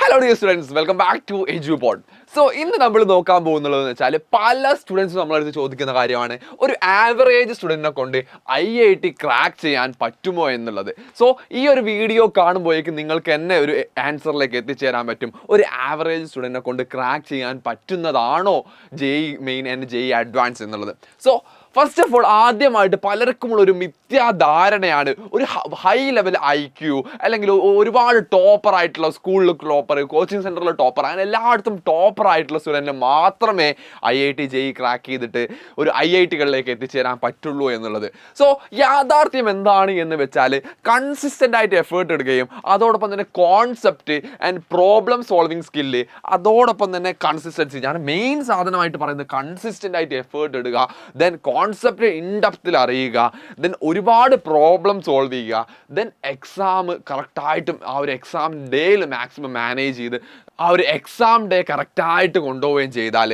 Hello dear students, welcome back to Edupod. So ഇന്ന് നമ്മൾ നോക്കാൻ പോകുന്നുള്ളതെന്ന് വെച്ചാൽ പല സ്റ്റുഡൻസും നമ്മളടുത്ത് ചോദിക്കുന്ന കാര്യമാണ്, ഒരു ആവറേജ് സ്റ്റുഡൻറ്റിനെ കൊണ്ട് IIT ക്രാക്ക് ചെയ്യാൻ പറ്റുമോ എന്നുള്ളത്. സോ ഈ ഒരു വീഡിയോ കാണുമ്പോഴേക്കും നിങ്ങൾക്ക് എന്നെ ഒരു ആൻസറിലേക്ക് എത്തിച്ചേരാൻ പറ്റും. ഒരു ആവറേജ് സ്റ്റുഡൻറ്റിനെ കൊണ്ട് ക്രാക്ക് ചെയ്യാൻ പറ്റുന്നതാണോ JEE main and JEE advance എന്നുള്ളത്. സോ ഫസ്റ്റ് ഓഫ് ഓൾ, ആദ്യമായിട്ട് പലർക്കുമുള്ള ഒരു മിഥ്യാധാരണയാണ് ഒരു ഹൈ ലെവൽ IQ അല്ലെങ്കിൽ ഒരുപാട് ടോപ്പർ ആയിട്ടുള്ള സ്കൂളിൽ ടോപ്പർ, കോച്ചിങ് സെൻറ്ററിൽ ടോപ്പർ, അങ്ങനെ എല്ലായിടത്തും ടോപ്പർ ആയിട്ടുള്ള സ്റ്റുഡൻറ്റിന് മാത്രമേ IIT JEE ക്രാക്ക് ചെയ്തിട്ട് ഒരു IITകളിലേക്ക് എത്തിച്ചേരാൻ പറ്റുള്ളൂ എന്നുള്ളത്. സോ യാഥാർത്ഥ്യം എന്താണ് എന്ന് വെച്ചാൽ, കൺസിസ്റ്റൻ്റ് ആയിട്ട് എഫേർട്ട് എടുക്കുകയും അതോടൊപ്പം തന്നെ concept and problem solving skill, അതോടൊപ്പം തന്നെ കൺസിസ്റ്റൻസി, ഞാൻ മെയിൻ സാധനമായിട്ട് പറയുന്നത് കൺസിസ്റ്റൻ്റ് ആയിട്ട് എഫേർട്ട് എടുക്കുക, ദെൻ കോൺസെപ്റ്റ് ഇൻഡെപ്തിൽ അറിയുക, ദെൻ ഒരുപാട് പ്രോബ്ലം സോൾവ് ചെയ്യുക, ദെൻ എക്സാം കറക്റ്റായിട്ടും ആ ഒരു എക്സാം ഡേയിൽ മാക്സിമം മാനേജ് ചെയ്ത് ആ ഒരു എക്സാം ഡേ കറക്റ്റായിട്ട് കൊണ്ടുപോവുകയും ചെയ്താൽ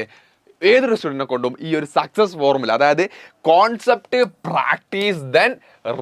ഏതൊരു സ്റ്റുഡൻറ്റിനെ കൊണ്ടും ഈ ഒരു സക്സസ് ഫോർമുല, അതായത് concept, practice, then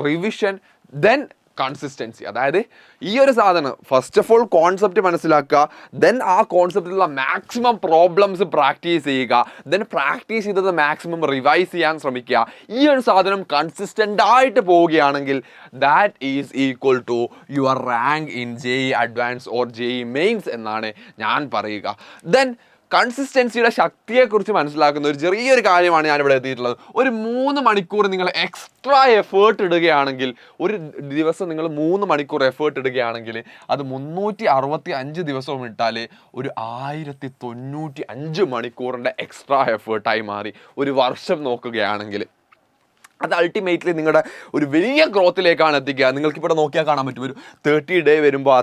revision, then consistency, അതായത് ഈ ഒരു സാധനം ഫസ്റ്റ് ഓഫ് ഓൾ കോൺസെപ്റ്റ് മനസ്സിലാക്കുക, ദെൻ ആ കോൺസെപ്റ്റിലുള്ള മാക്സിമം പ്രോബ്ലംസ് പ്രാക്ടീസ് ചെയ്യുക, ദെൻ പ്രാക്ടീസ് ചെയ്തത് മാക്സിമം റിവൈസ് ചെയ്യാൻ ശ്രമിക്കുക. ഈ ഒരു സാധനം കൺസിസ്റ്റൻ്റ് ആയിട്ട് പോവുകയാണെങ്കിൽ that is equal to your rank in JEE advance or JEE mains എന്നാണ് ഞാൻ പറയുക. ദെൻ കൺസിസ്റ്റൻസിയുടെ ശക്തിയെക്കുറിച്ച് മനസ്സിലാക്കുന്ന ഒരു ചെറിയൊരു കാര്യമാണ് ഞാനിവിടെ എത്തിയിട്ടുള്ളത്. ഒരു 3 മണിക്കൂർ നിങ്ങൾ എക്സ്ട്രാ എഫേർട്ട് ഇടുകയാണെങ്കിൽ, ഒരു ദിവസം നിങ്ങൾ 3 മണിക്കൂർ എഫേർട്ട് ഇടുകയാണെങ്കിൽ അത് 365 ദിവസവും ഇട്ടാൽ ഒരു 1095 മണിക്കൂറിൻ്റെ എക്സ്ട്രാ എഫേർട്ടായി മാറി. ഒരു വർഷം നോക്കുകയാണെങ്കിൽ അത് അൾട്ടിമേറ്റ്ലി നിങ്ങളുടെ ഒരു വലിയ ഗ്രോത്തിലേക്കാണ് എത്തിക്കുക. നിങ്ങൾക്കിവിടെ നോക്കിയാൽ കാണാൻ പറ്റും, ഒരു 30 ഡേ വരുമ്പോൾ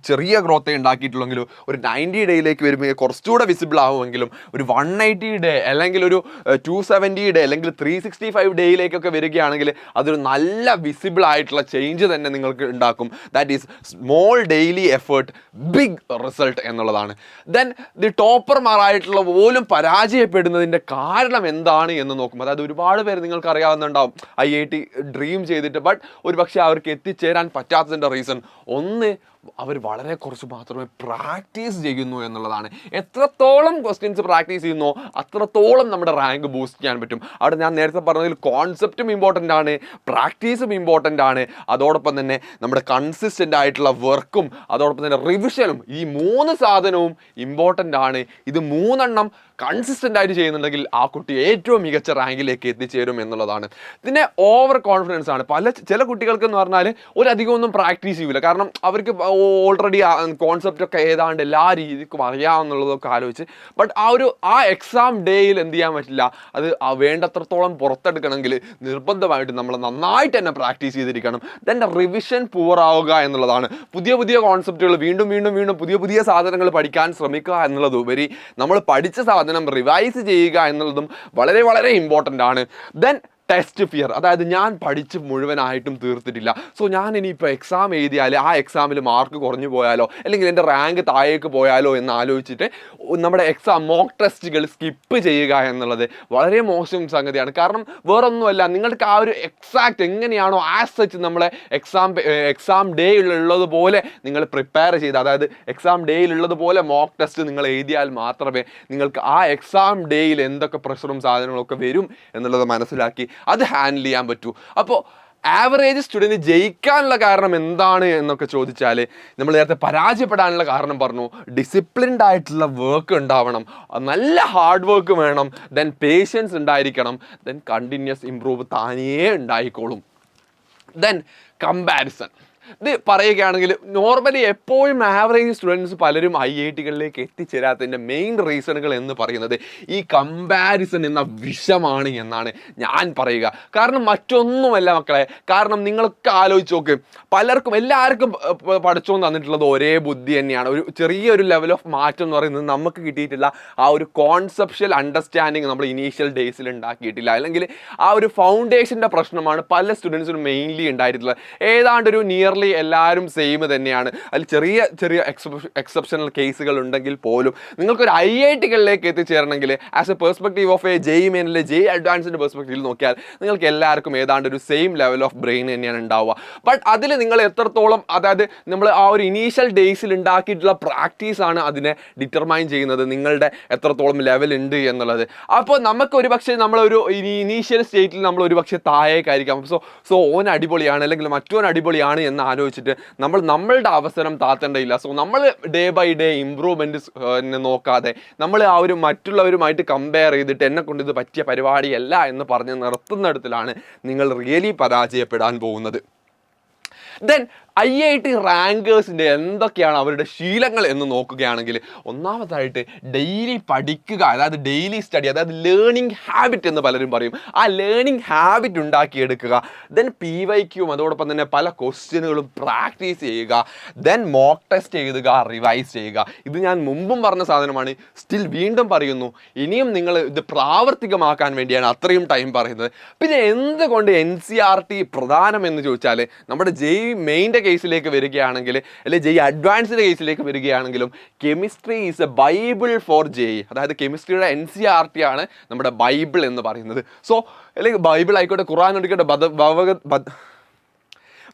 ചെറിയ ഗ്രോത്തേ ഉണ്ടാക്കിയിട്ടുള്ളെങ്കിലും ഒരു 90 ഡേയിലേക്ക് വരുമ്പോൾ കുറച്ചുകൂടെ വിസിബിൾ ആവുമെങ്കിലും ഒരു 180 ഡേ അല്ലെങ്കിൽ ഒരു 270 ഡേ അല്ലെങ്കിൽ 365 ഡേയിലേക്കൊക്കെ വരികയാണെങ്കിൽ അതൊരു നല്ല വിസിബിൾ ആയിട്ടുള്ള ചേഞ്ച് തന്നെ നിങ്ങൾക്ക് ഉണ്ടാക്കും. That is small daily effort, big result എന്നുള്ളതാണ്. ദെൻ ദി ടോപ്പർമാരായിട്ടുള്ള പോലും പരാജയപ്പെടുന്നതിൻ്റെ കാരണം എന്താണ് എന്ന് നോക്കും. അതായത് ഒരുപാട് പേര് നിങ്ങൾക്ക് അറിയാവുന്നുണ്ടാവും IIT ഡ്രീം ചെയ്തിട്ട് ബട്ട് ഒരു പക്ഷേ അവർക്ക് എത്തിച്ചേരാൻ പറ്റാത്തതിൻ്റെ റീസൺ ഒന്ന്, അവർ വളരെ കുറച്ച് മാത്രമേ പ്രാക്ടീസ് ചെയ്യുന്നു എന്നുള്ളതാണ്. എത്രത്തോളം ക്വസ്റ്റ്യൻസ് പ്രാക്ടീസ് ചെയ്യുന്നോ അത്രത്തോളം നമ്മുടെ റാങ്ക് ബൂസ്റ്റ് ചെയ്യാൻ പറ്റും. അവിടെ ഞാൻ നേരത്തെ പറഞ്ഞതിൽ കോൺസെപ്റ്റും ഇമ്പോർട്ടൻ്റ് ആണ്, പ്രാക്ടീസും ഇമ്പോർട്ടൻ്റ് ആണ്, അതോടൊപ്പം തന്നെ നമ്മുടെ കൺസിസ്റ്റൻ്റ് ആയിട്ടുള്ള വർക്കും അതോടൊപ്പം തന്നെ റിവിഷനും, ഈ 3 സാധനവും ഇമ്പോർട്ടൻ്റ് ആണ്. ഇത് 3 കൺസിസ്റ്റൻ്റ് ആയിട്ട് ചെയ്യുന്നുണ്ടെങ്കിൽ ആ കുട്ടി ഏറ്റവും മികച്ച റാങ്കിലേക്ക് എത്തിച്ചേരും എന്നുള്ളതാണ്. പിന്നെ ഓവർ കോൺഫിഡൻസ് ആണ്. ചില കുട്ടികൾക്ക് എന്ന് പറഞ്ഞാൽ ഒരധികം ഒന്നും പ്രാക്ടീസ് ചെയ്യില്ല, കാരണം അവർക്ക് ഓൾറെഡി കോൺസെപ്റ്റ് ഒക്കെ ഏതാണ്ട് എല്ലാ രീതിക്കും അറിയാമെന്നുള്ളതൊക്കെ ആലോചിച്ച് ബട്ട് ആ എക്സാം ഡേയിൽ എന്ത് ചെയ്യാൻ പറ്റില്ല, അത് വേണ്ടത്രത്തോളം പുറത്തെടുക്കണമെങ്കിൽ നിർബന്ധമായിട്ട് നമ്മൾ നന്നായിട്ട് തന്നെ പ്രാക്ടീസ് ചെയ്തിരിക്കണം. ദെൻ റിവിഷൻ പൂവർ ആവുക എന്നുള്ളതാണ്. പുതിയ കോൺസെപ്റ്റുകൾ വീണ്ടും പുതിയ സാധനങ്ങൾ പഠിക്കാൻ ശ്രമിക്കുക എന്നുള്ളതുപരി നമ്മൾ പഠിച്ച സാധനം റിവൈസ് ചെയ്യുക എന്നുള്ളതും വളരെ വളരെ ഇമ്പോർട്ടൻ്റ് ആണ്. ദെൻ ടെസ്റ്റ് ഫിയർ, അതായത് ഞാൻ പഠിച്ച് മുഴുവനായിട്ടും തീർത്തിട്ടില്ല, സോ ഞാൻ ഇനിയിപ്പോൾ എക്സാം എഴുതിയാൽ ആ എക്സാമിൽ മാർക്ക് കുറഞ്ഞു പോയാലോ അല്ലെങ്കിൽ എൻ്റെ റാങ്ക് താഴേക്ക് പോയാലോ എന്ന് ആലോചിച്ചിട്ട് നമ്മുടെ എക്സാം മോക്ക് ടെസ്റ്റുകൾ സ്കിപ്പ് ചെയ്യുക എന്നുള്ളത് വളരെ മോശം സംഗതിയാണ്. കാരണം വേറൊന്നുമല്ല, നിങ്ങൾക്ക് ആ ഒരു എക്സാക്റ്റ് എങ്ങനെയാണോ ആസ് സച്ച് നമ്മളെ എക്സാം ഡേയിലുള്ളതുപോലെ നിങ്ങൾ പ്രിപ്പയർ ചെയ്ത്, അതായത് എക്സാം ഡേയിലുള്ളതുപോലെ മോക്ക് ടെസ്റ്റ് നിങ്ങൾ എഴുതിയാൽ മാത്രമേ നിങ്ങൾക്ക് ആ എക്സാം ഡേയിൽ എന്തൊക്കെ പ്രഷറും സാധനങ്ങളൊക്കെ വരും എന്നുള്ളത് മനസ്സിലാക്കി അത് ഹാൻഡിൽ ചെയ്യാൻ പറ്റൂ. അപ്പോൾ ആവറേജ് സ്റ്റുഡൻറ്റ് ജയിക്കാനുള്ള കാരണം എന്താണ് എന്നൊക്കെ ചോദിച്ചാൽ, നമ്മൾ നേരത്തെ പരാജയപ്പെടാനുള്ള കാരണം പറഞ്ഞു. ഡിസിപ്ലിൻഡ് ആയിട്ടുള്ള വർക്ക് ഉണ്ടാവണം, നല്ല ഹാർഡ് വർക്ക് വേണം, ദെൻ പേഷ്യൻസ് ഉണ്ടായിരിക്കണം, ദെൻ കണ്ടിന്യൂസ് ഇംപ്രൂവ് താനേ ഉണ്ടായിക്കോളും. ദെൻ കമ്പാരിസൺ, ഇത് പറയുകയാണെങ്കിൽ നോർമലി എപ്പോഴും ആവറേജ് സ്റ്റുഡൻസ് പലരും IITകളിലേക്ക് എത്തിച്ചേരാത്തതിൻ്റെ മെയിൻ റീസണുകൾ എന്ന് പറയുന്നത് ഈ കമ്പാരിസൺ എന്ന വിഷമാണ് എന്നാണ് ഞാൻ പറയുക. കാരണം മറ്റൊന്നുമല്ല മക്കളെ, കാരണം നിങ്ങളൊക്കെ ആലോചിച്ച് നോക്ക്, എല്ലാവർക്കും പഠിച്ചോന്ന് തന്നിട്ടുള്ളത് ഒരേ ബുദ്ധി തന്നെയാണ്. ഒരു ചെറിയൊരു ലെവൽ ഓഫ് മാറ്റം എന്ന് പറയുന്നത് നമുക്ക് കിട്ടിയിട്ടില്ല ആ ഒരു കോൺസെപ്ഷ്യൽ അണ്ടർസ്റ്റാൻഡിങ് നമ്മൾ ഇനീഷ്യൽ ഡേയ്സിൽ ഉണ്ടാക്കിയിട്ടില്ല, അല്ലെങ്കിൽ ആ ഒരു ഫൗണ്ടേഷൻ്റെ പ്രശ്നമാണ് പല സ്റ്റുഡൻസിനും മെയിൻലി ഉണ്ടായിട്ടുള്ളത്. ഏതാണ്ട് ഒരു നിയർലി ജനറലി എല്ലാവരും സെയിം തന്നെയാണ്. അതിൽ ചെറിയ ചെറിയ എക്സെപ്ഷണൽ കേസുകൾ ഉണ്ടെങ്കിൽ പോലും നിങ്ങൾക്കൊരു IITകളിലേക്ക് എത്തിച്ചേരണമെങ്കിൽ as a perspective of a JEE മെയിനിലെ JEE അഡ്വാൻസിൻ്റെ പെർസ്പെക്റ്റീവിൽ നോക്കിയാൽ നിങ്ങൾക്ക് എല്ലാവർക്കും ഏതാണ്ട് ഒരു സെയിം ലെവൽ ഓഫ് ബ്രെയിൻ തന്നെയാണ് ഉണ്ടാവുക. ബട്ട് അതിൽ നിങ്ങൾ എത്രത്തോളം, അതായത് നമ്മൾ ആ ഒരു ഇനീഷ്യൽ ഡേയ്സിൽ ഉണ്ടാക്കിയിട്ടുള്ള പ്രാക്ടീസാണ് അതിനെ ഡിറ്റർമൈൻ ചെയ്യുന്നത് നിങ്ങളുടെ എത്രത്തോളം ലെവൽ ഉണ്ട് എന്നുള്ളത്. അപ്പോൾ നമുക്ക് ഒരു പക്ഷേ നമ്മളൊരു ഇനീഷ്യൽ സ്റ്റേറ്റിൽ നമ്മൾ ഒരു പക്ഷേ താഴേക്കായിരിക്കാം. സോ ഓൻ അടിപൊളിയാണ് അല്ലെങ്കിൽ മറ്റോൻ അടിപൊളിയാണ് എന്ന് ആലോചിച്ചിട്ട് നമ്മളുടെ അവസരം താത്തേണ്ടയില്ല. സോ നമ്മൾ ഡേ ബൈ ഡേ ഇമ്പ്രൂവ്മെൻറ്റ് നോക്കാതെ നമ്മൾ ആ ഒരു മറ്റുള്ളവരുമായിട്ട് കമ്പയർ ചെയ്തിട്ട് എന്നെ കൊണ്ട് ഇത് പറ്റിയ പരിപാടിയല്ല എന്ന് പറഞ്ഞ് നിർത്തുന്നിടത്തിലാണ് നിങ്ങൾ റിയലി പരാജയപ്പെടാൻ പോകുന്നത്. ദെൻ IIT റാങ്കേഴ്സിൻ്റെ എന്തൊക്കെയാണ് അവരുടെ ശീലങ്ങൾ എന്ന് നോക്കുകയാണെങ്കിൽ, ഒന്നാമതായിട്ട് ഡെയിലി പഠിക്കുക, അതായത് ഡെയിലി സ്റ്റഡി, അതായത് ലേണിംഗ് ഹാബിറ്റ് എന്ന് പലരും പറയും. ആ ലേണിംഗ് ഹാബിറ്റ് ഉണ്ടാക്കിയെടുക്കുക. ദെൻ PYQ, അതോടൊപ്പം തന്നെ പല ക്വസ്റ്റ്യനുകളും പ്രാക്ടീസ് ചെയ്യുക. ദെൻ മോക്ക് ടെസ്റ്റ് എഴുതുക, റിവൈസ് ചെയ്യുക. ഇത് ഞാൻ മുമ്പും പറഞ്ഞ സാധനമാണ്, സ്റ്റിൽ വീണ്ടും പറയുന്നു. ഇനിയും നിങ്ങൾ ഇത് പ്രാവർത്തികമാക്കാൻ വേണ്ടിയാണ് അത്രയും ടൈം പറയുന്നത്. പിന്നെ എന്തുകൊണ്ട് NCERT പ്രധാനമെന്ന് ചോദിച്ചാൽ, നമ്മുടെ JEE മെയിൻ്റെ കേസിലേക്ക് വരികയാണെങ്കിൽ, അല്ലെങ്കിൽ JEE അഡ്വാൻസ്ഡ് കേസിലേക്ക് വരികയാണെങ്കിലും, chemistry is a bible for JEE. അതായത് കെമിസ്ട്രിയുടെ NCERT ആണ് നമ്മുടെ ബൈബിൾ എന്ന് പറയുന്നത്. സോ അല്ലെങ്കിൽ ബൈബിൾ ആയിക്കോട്ടെ, ഖുർആൻ ആയിക്കോട്ടെ,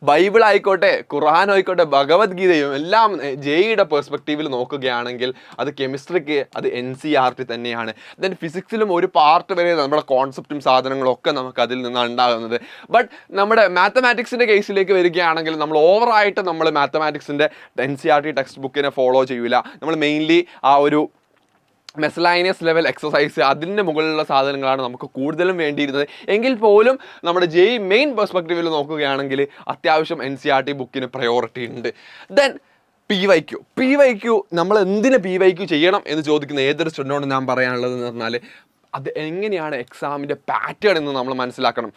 ബൈബിൾ ആയിക്കോട്ടെ, ഖുർആൻ ആയിക്കോട്ടെ, ഭഗവത്ഗീതയും എല്ലാം JEEയുടെ പെർസ്പെക്റ്റീവിൽ നോക്കുകയാണെങ്കിൽ അത് കെമിസ്ട്രിക്ക് അത് NCERT തന്നെയാണ്. ദെൻ ഫിസിക്സിലും ഒരു പാർട്ട് വരെ നമ്മുടെ കോൺസെപ്റ്റും സാധനങ്ങളും ഒക്കെ നമുക്ക് അതിൽ നിന്നാണ് ഉണ്ടാകുന്നത്. ബട്ട് നമ്മുടെ മാത്തമാറ്റിക്സിൻ്റെ കേസിലേക്ക് വരികയാണെങ്കിൽ നമ്മൾ ഓവറായിട്ട് നമ്മൾ മാത്തമാറ്റിക്സിൻ്റെ NCERT ടെക്സ്റ്റ് ബുക്കിനെ ഫോളോ ചെയ്യില്ല. നമ്മൾ മെയിൻലി ആ ഒരു മെസ്ലൈനിയസ് ലെവൽ എക്സസൈസ്, അതിൻ്റെ മുകളിലുള്ള സാധനങ്ങളാണ് നമുക്ക് കൂടുതലും വേണ്ടിയിരുന്നത്. എങ്കിൽ പോലും നമ്മുടെ JEE മെയിൻ പെർസ്പെക്റ്റീവിൽ നോക്കുകയാണെങ്കിൽ അത്യാവശ്യം NCERT ബുക്കിന് പ്രയോറിറ്റി ഉണ്ട്. ദെൻ PYQ നമ്മൾ എന്തിന് PYQ ചെയ്യണം എന്ന് ചോദിക്കുന്ന ഏതൊരു സ്റ്റുഡൻറ്റിനോട് ഞാൻ പറയാനുള്ളതെന്ന് പറഞ്ഞാൽ, അത് എങ്ങനെയാണ് എക്സാമിൻ്റെ പാറ്റേൺ എന്ന് നമ്മൾ മനസ്സിലാക്കണം.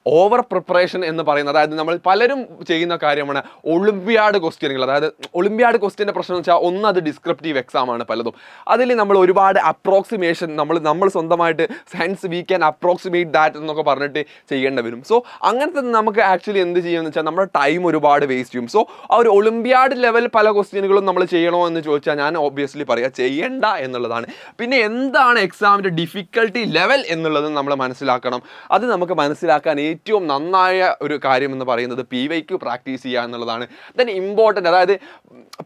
ഓവർ പ്രിപ്പറേഷൻ എന്ന് പറയുന്നത്, അതായത് നമ്മൾ പലരും ചെയ്യുന്ന കാര്യമാണ് ഒളിമ്പിയാഡ് ക്വസ്റ്റ്യനുകൾ. അതായത് ഒളിമ്പിയാഡ് ക്വസ്റ്റ്യൻ്റെ പ്രശ്നം എന്ന് വെച്ചാൽ, ഒന്ന് അത് ഡിസ്ക്രിപ്റ്റീവ് എക്സാമാണ് പലതും. അതിൽ നമ്മൾ ഒരുപാട് അപ്രോക്സിമേഷൻ നമ്മൾ സ്വന്തമായിട്ട് science we can approximate that എന്നൊക്കെ പറഞ്ഞിട്ട് ചെയ്യേണ്ടി വരും. സോ അങ്ങനത്തെ നമുക്ക് ആക്ച്വലി എന്ത് ചെയ്യുമെന്ന് വെച്ചാൽ നമ്മുടെ ടൈം ഒരുപാട് വേസ്റ്റ് ചെയ്യും. സോ ആ ഒരു ഒളിമ്പിയാഡ് ലെവൽ പല ക്വസ്റ്റ്യനുകളും നമ്മൾ ചെയ്യണോ എന്ന് ചോദിച്ചാൽ ഞാൻ ഒബ്വിയസ്ലി പറയുക ചെയ്യേണ്ട എന്നുള്ളതാണ്. പിന്നെ എന്താണ് എക്സാമിൻ്റെ ഡിഫിക്കൽട്ടി ലെവൽ എന്നുള്ളത് നമ്മൾ മനസ്സിലാക്കണം. അത് നമുക്ക് മനസ്സിലാക്കാൻ ഏറ്റവും നന്നായ ഒരു കാര്യം എന്ന് പറയുന്നത് PYQ പ്രാക്ടീസ് ചെയ്യുക എന്നുള്ളതാണ്. ദെൻ ഇമ്പോർട്ടൻ്റ്, അതായത്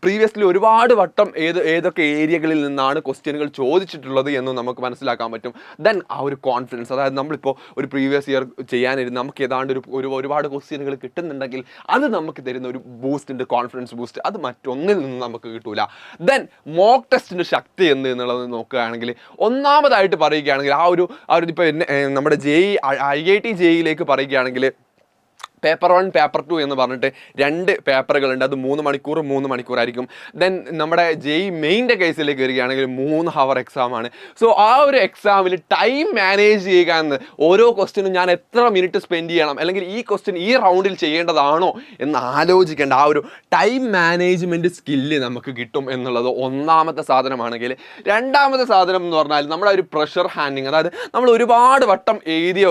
പ്രീവിയസ്ലി ഒരുപാട് വട്ടം ഏതൊക്കെ ഏരിയകളിൽ നിന്നാണ് ക്വസ്റ്റ്യനുകൾ ചോദിച്ചിട്ടുള്ളത് എന്ന് നമുക്ക് മനസ്സിലാക്കാൻ പറ്റും. ദെൻ ആ ഒരു കോൺഫിഡൻസ്, അതായത് നമ്മളിപ്പോൾ ഒരു പ്രീവിയസ് ഇയർ ചെയ്യാനിരുന്ന് നമുക്ക് ഏതാണ്ട് ഒരുപാട് ക്വസ്റ്റ്യനുകൾ കിട്ടുന്നുണ്ടെങ്കിൽ അത് നമുക്ക് തരുന്ന ഒരു ബൂസ്റ്റ് ഉണ്ട്, കോൺഫിഡൻസ് ബൂസ്റ്റ്. അത് മറ്റൊന്നിൽ നിന്നും നമുക്ക് കിട്ടൂല. ദെൻ മോക്ക് ടെസ്റ്റിൻ്റെ ശക്തി എന്നുള്ളത് നോക്കുകയാണെങ്കിൽ, ഒന്നാമതായിട്ട് പറയുകയാണെങ്കിൽ ആ ഒരു ഇപ്പോൾ നമ്മുടെ IIT JEEയിലേക്ക് പറയുകയാണെങ്കിൽ പേപ്പർ 1 പേപ്പർ 2 എന്ന് പറഞ്ഞിട്ട് 2 പേപ്പറുകളുണ്ട്. അത് 3 മണിക്കൂറായിരിക്കും. ദെൻ നമ്മുടെ JEE മെയിൻ്റെ കേസിലേക്ക് വരികയാണെങ്കിൽ 3 ഹവർ എക്സാമാണ്. സോ ആ ഒരു എക്സാമിൽ ടൈം മാനേജ് ചെയ്യുക എന്ന്, ഓരോ ക്വസ്റ്റ്യനും ഞാൻ എത്ര മിനിറ്റ് സ്പെൻഡ് ചെയ്യണം, അല്ലെങ്കിൽ ഈ ക്വസ്റ്റ്യൻ ഈ റൗണ്ടിൽ ചെയ്യേണ്ടതാണോ എന്ന് ആലോചിക്കേണ്ട ആ ഒരു ടൈം മാനേജ്മെൻറ്റ് സ്കില്ല് നമുക്ക് കിട്ടും എന്നുള്ളത് ഒന്നാമത്തെ സാധനമാണെങ്കിൽ, രണ്ടാമത്തെ സാധനം എന്ന് പറഞ്ഞാൽ നമ്മുടെ ഒരു പ്രഷർ ഹാൻഡിങ്. അതായത് നമ്മൾ ഒരുപാട് വട്ടം എഴുതിയ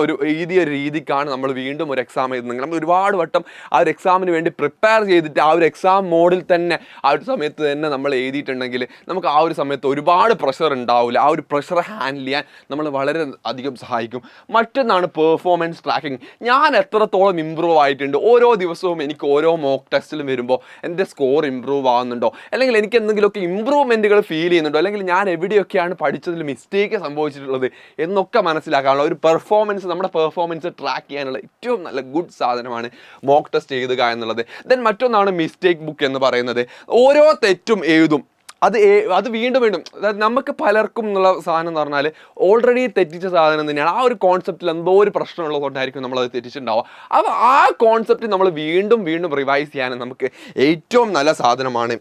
ഒരു രീതിക്കാണ് നമ്മൾ വീണ്ടും ഒരു എക്സാം എഴുതുന്നത്. നമ്മൾ ഒരുപാട് വട്ടം ആ ഒരു എക്സാമിന് വേണ്ടി പ്രിപ്പയർ ചെയ്തിട്ട് ആ ഒരു എക്സാം മോഡിൽ തന്നെ ആ ഒരു സമയത്ത് തന്നെ നമ്മൾ എഴുതിയിട്ടുണ്ടെങ്കിൽ നമുക്ക് ആ ഒരു സമയത്ത് ഒരുപാട് പ്രഷർ ഉണ്ടാവില്ല. ആ ഒരു പ്രഷർ ഹാൻഡിൽ ചെയ്യാൻ നമ്മൾ വളരെ അധികം സഹായിക്കും. മറ്റൊന്നാണ് പെർഫോമൻസ് ട്രാക്കിംഗ്. ഞാൻ എത്രത്തോളം ഇമ്പ്രൂവ് ആയിട്ടുണ്ട്, ഓരോ ദിവസവും എനിക്ക് ഓരോ മോക്ക് ടെസ്റ്റിലും വരുമ്പോൾ എൻ്റെ സ്കോർ ഇമ്പ്രൂവ് ആവുന്നുണ്ടോ, അല്ലെങ്കിൽ എനിക്ക് എന്തെങ്കിലുമൊക്കെ ഇമ്പ്രൂവ്മെൻറ്റുകൾ ഫീൽ ചെയ്യുന്നുണ്ടോ, അല്ലെങ്കിൽ ഞാൻ എവിടെയൊക്കെയാണ് പഠിച്ചതിൽ മിസ്റ്റേക്ക് സംഭവിച്ചിട്ടുള്ളത് എന്നൊക്കെ മനസ്സിലാക്കാനുള്ള ഒരു പെർഫോമൻസ്, നമ്മുടെ പെർഫോമൻസ് ട്രാക്ക് ചെയ്യാനുള്ള ഏറ്റവും നല്ല ഗുഡ് സാധനമാണ് മോക്ക് ടെസ്റ്റ് എഴുതുക എന്നുള്ളത്. ദെൻ മറ്റൊന്നാണ് മിസ്റ്റേക്ക് ബുക്ക് എന്ന് പറയുന്നത്. ഓരോ തെറ്റും എഴുതും, അത് വീണ്ടും അതായത് നമുക്ക് പലർക്കും എന്നുള്ള സാധനം എന്ന് പറഞ്ഞാൽ ഓൾറെഡി തെറ്റിച്ച സാധനം തന്നെയാണ്. ആ ഒരു കോൺസെപ്റ്റിൽ എന്തോ ഒരു പ്രശ്നമുള്ളതുകൊണ്ടായിരിക്കും നമ്മളത് തെറ്റിച്ചിട്ടുണ്ടാവുക. അപ്പോൾ ആ കോൺസെപ്റ്റ് നമ്മൾ വീണ്ടും റിവൈസ് ചെയ്യാനും നമുക്ക് ഏറ്റവും നല്ല സാധനമാണ്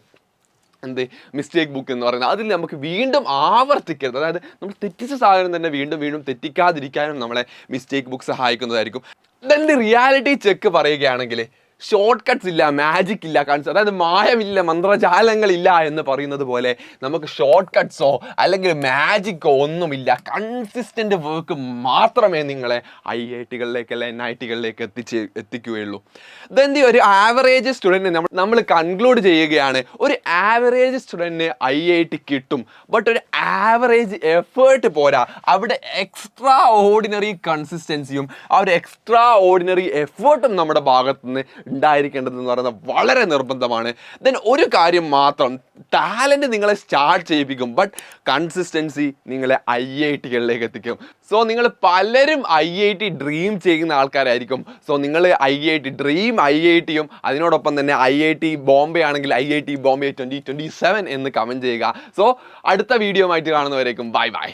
മിസ്റ്റേക്ക് ബുക്ക് എന്ന് പറയുന്നത്. അതിൽ നമുക്ക് വീണ്ടും ആവർത്തിക്കരുത്, അതായത് നമ്മൾ തെറ്റിച്ച സാധനം തന്നെ വീണ്ടും തെറ്റിക്കാതിരിക്കാനും നമ്മളെ മിസ്റ്റേക്ക് ബുക്ക് സഹായിക്കുന്നതായിരിക്കും. ദെൻ റിയാലിറ്റി ചെക്ക് പറയുകയാണെങ്കിൽ, ഷോർട്ട് കട്ട്സ് ഇല്ല, മാജിക് ഇല്ല, അതായത് മായമില്ല, മന്ത്രജാലങ്ങളില്ല എന്ന് പറയുന്നത് പോലെ നമുക്ക് ഷോർട്ട് കട്ട്സോ അല്ലെങ്കിൽ മാജിക്കോ ഒന്നുമില്ല. കൺസിസ്റ്റന്റ് വർക്ക് മാത്രമേ നിങ്ങളെ IIT-കളിലേക്ക് അല്ലെ NIT-കളിലേക്ക് എത്തിക്കുകയുള്ളൂ. ദെൻ ഒരു ആവറേജ് സ്റ്റുഡൻറ്റിനെ നമ്മൾ കൺക്ലൂഡ് ചെയ്യുകയാണ്. ഒരു ആവറേജ് സ്റ്റുഡൻറ്റിന് IIT കിട്ടും, ബട്ട് ഒരു ആവറേജ് എഫേർട്ട് പോരാ. അവിടെ എക്സ്ട്രാ ഓർഡിനറി കൺസിസ്റ്റൻസിയും ആ ഒരു എക്സ്ട്രാ ഓർഡിനറി എഫേർട്ടും നമ്മുടെ ഭാഗത്തു നിന്ന് ഉണ്ടായിരിക്കേണ്ടതെന്ന് പറയുന്നത് വളരെ നിർബന്ധമാണ്. ദെൻ ഒരു കാര്യം മാത്രം, ടാലൻറ്റ് നിങ്ങളെ സ്റ്റാർട്ട് ചെയ്യിപ്പിക്കും, ബട്ട് കൺസിസ്റ്റൻസി നിങ്ങളെ IIT-കളിലേക്ക് എത്തിക്കും. സോ നിങ്ങൾ പലരും IIT ഡ്രീം ചെയ്യുന്ന ആൾക്കാരായിരിക്കും. സോ നിങ്ങൾ IIT ഡ്രീം IIT-യും അതിനോടൊപ്പം തന്നെ IIT ബോംബെ ആണെങ്കിൽ IIT ബോംബെ 2027 എന്ന് കമൻറ്റ് ചെയ്യുക. സോ അടുത്ത വീഡിയോ ആയിട്ട് കാണുന്നവരേക്കും ബൈ ബൈ.